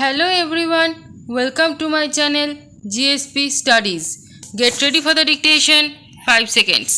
Hello everyone, welcome to my channel GSP Studies. Get ready for the dictation. 5 seconds.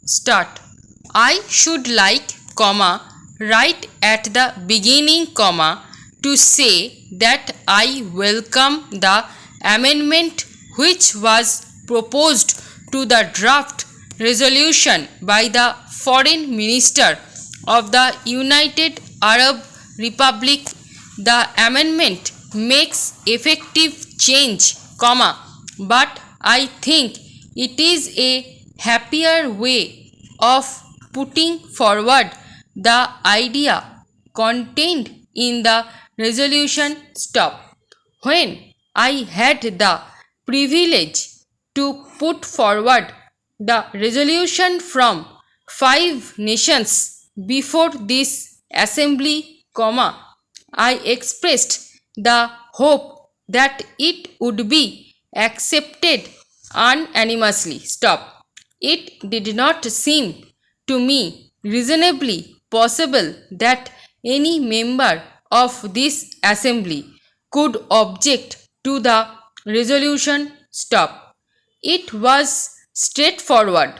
Start. I should like, right at the beginning, to say that I welcome the amendment which was proposed to the draft resolution by the Foreign Minister of the United Arab Republic. The amendment makes effective change, but I think it is a happier way of putting forward the idea contained in the resolution. When I had the privilege to put forward the resolution from 5 nations before this assembly, I expressed the hope that it would be accepted unanimously. It did not seem to me reasonably possible that any member of this assembly could object to the resolution. It was straightforward.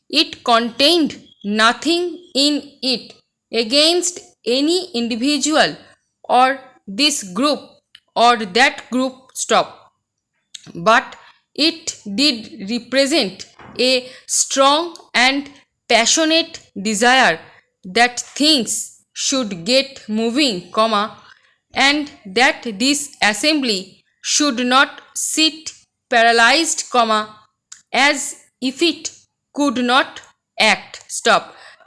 It contained nothing in it against any individual or this group or that group. But it did represent a strong and passionate desire that things should get moving, and that this assembly should not sit paralyzed, as if it could not act.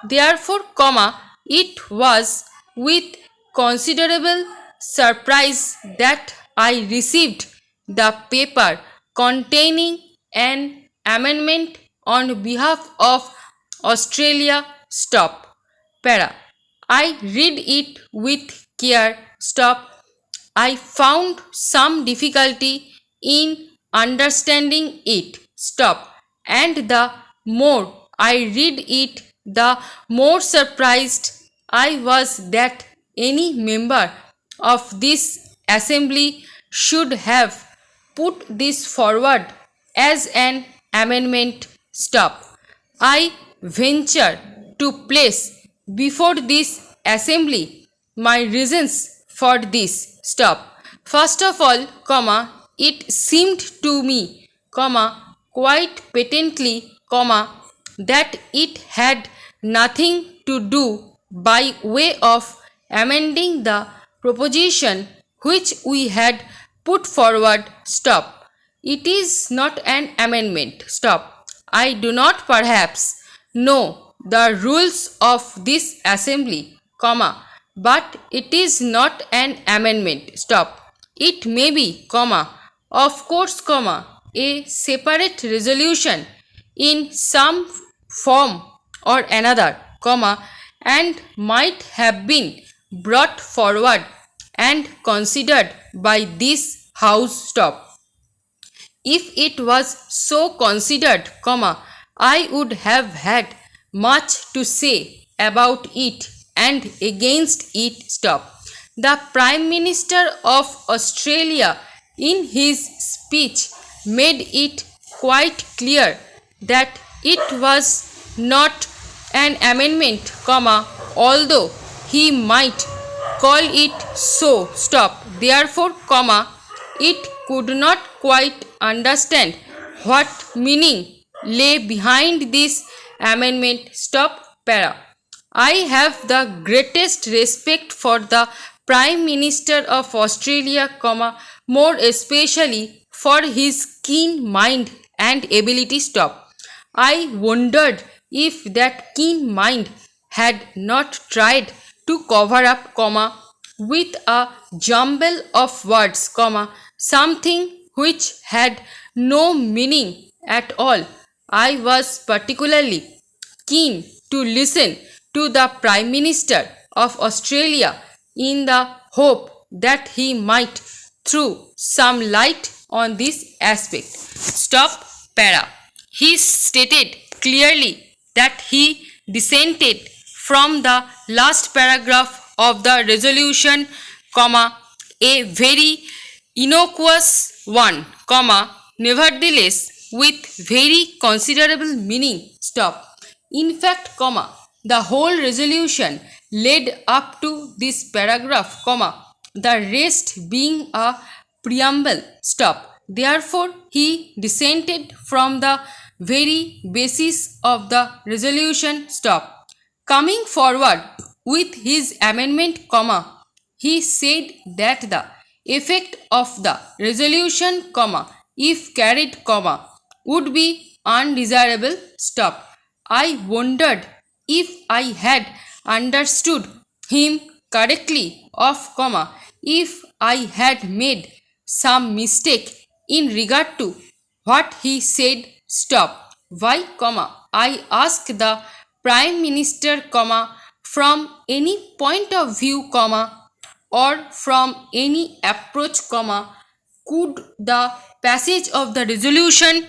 Therefore, it was with considerable surprise that I received the paper containing an amendment on behalf of Australia. I read it with care. I found some difficulty in understanding it. And the more I read it, the more surprised I was that any member of this assembly should have put this forward as an amendment. I venture to place before this assembly my reasons for this. First of all, it seemed to me, quite patently, that it had nothing to do by way of amending the proposition which we had put forward. It is not an amendment. I do not perhaps know the rules of this assembly, but it is not an amendment. It may be, of course, a separate resolution in some form or another, and might have been brought forward and considered by this house. If it was so considered, I would have had much to say about it and against it. The Prime Minister of Australia in his speech made it quite clear that it was not an amendment, although he might call it so. Therefore, it could not quite understand what meaning lay behind this amendment. I have the greatest respect for the Prime Minister of Australia, more especially for his keen mind and ability. I wondered if that keen mind had not tried to cover up, with a jumble of words, something which had no meaning at all. I was particularly keen to listen to the Prime Minister of Australia in the hope that he might throw some light on this aspect. He stated clearly that he dissented from the last paragraph of the resolution, comma, a very innocuous one, comma, nevertheless with very considerable meaning. Stop. In fact, comma, the whole resolution led up to this paragraph, comma, the rest being a preamble. Stop. Therefore, he dissented from the very basis of the resolution. Stop. Coming forward with his amendment, comma, he said that the effect of the resolution, comma, if carried, comma, would be undesirable. Stop. I wondered if I had understood him correctly, of, comma, if I had made some mistake in regard to what he said. Stop. Why, comma, I ask the Prime Minister, comma, from any point of view, comma, or from any approach, comma, could the passage of the resolution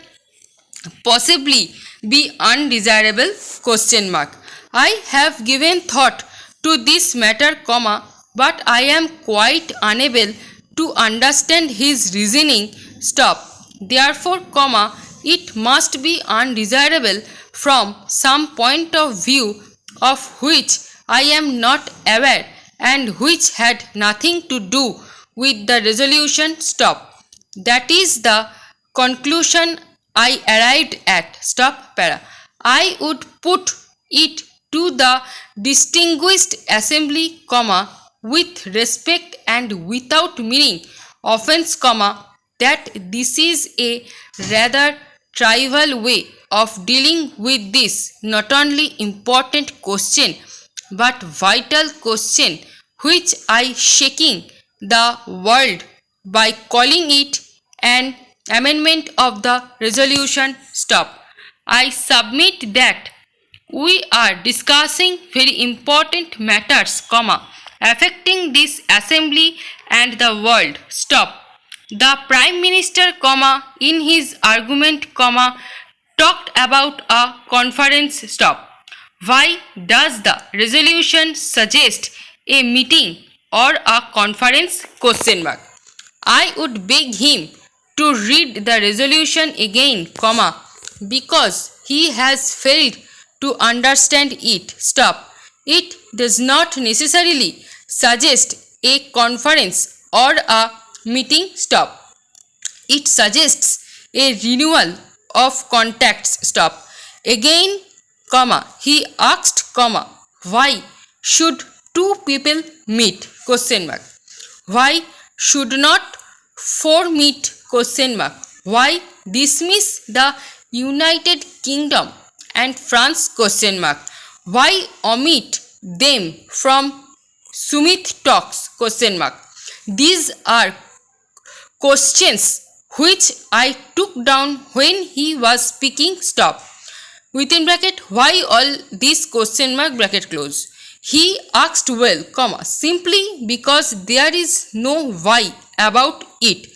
possibly be undesirable? Question mark. I have given thought to this matter, comma, but I am quite unable to understand his reasoning. Stop. Therefore, comma, it must be undesirable from some point of view of which I am not aware and which had nothing to do with the resolution. Stop. That is the conclusion I arrived at. Stop. Para. I would put it to the distinguished assembly, comma, with respect and without meaning offense, comma, that this is a rather trivial way of dealing with this not only important question but vital question, which I shaking the world by calling it an amendment of the resolution. Stop. I submit that we are discussing very important matters, comma, affecting this assembly and the world. Stop. The Prime Minister, comma, in his argument, comma, talked about a conference. Stop. Why does the resolution suggest a meeting or a conference? Question mark. I would beg him to read the resolution again, comma, because he has failed to understand it. Stop. It does not necessarily suggest a conference or a meeting. Stop. It suggests a renewal of contacts. Stop. Again, comma, he asked, comma, why should two people meet? Question mark. Why should not four meet? Question mark. Why dismiss the United Kingdom and France? Question mark. Why omit them from Sumit talks? Question mark. These are questions which I took down when he was speaking. Stop. Within bracket, why all this? Question mark, bracket close. He asked, well, comma, simply because there is no why about it,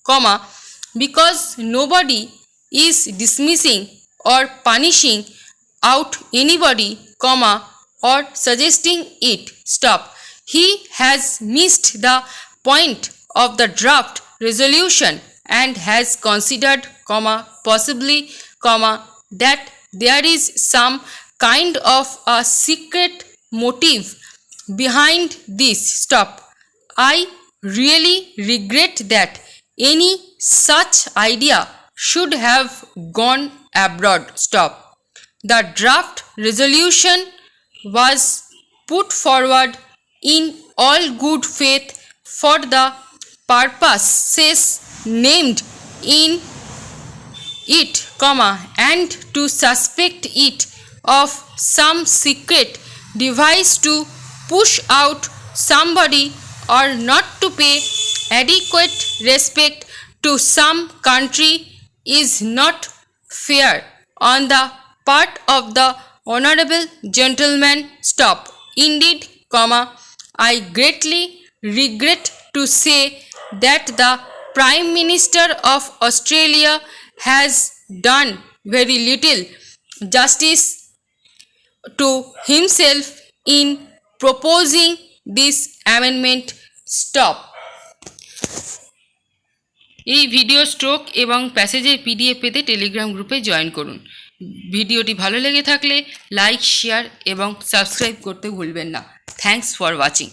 comma, because nobody is dismissing or punishing out anybody, comma, or suggesting it. Stop. He has missed the point of the draft resolution and has considered, comma, possibly, comma, that there is some kind of a secret motive behind this. Stop. I really regret that any such idea should have gone abroad. Stop. The draft resolution was put forward in all good faith for the purposes named in it, comma, and to suspect it of some secret device to push out somebody or not to pay adequate respect to some country is not fair on the part of the honorable gentleman. Stop. Indeed, comma, I greatly regret to say that the Prime Minister of Australia has done very little justice to himself in proposing this amendment. Stop. এই video stroke এবং প্যাসেজের PDF পেতে Telegram গ্রুপে join করুন। ভিডিওটি ভালো লেগে থাকলে like, share এবং সাবস্ক্রাইব করতে ভুলবেন না। Thanks for watching.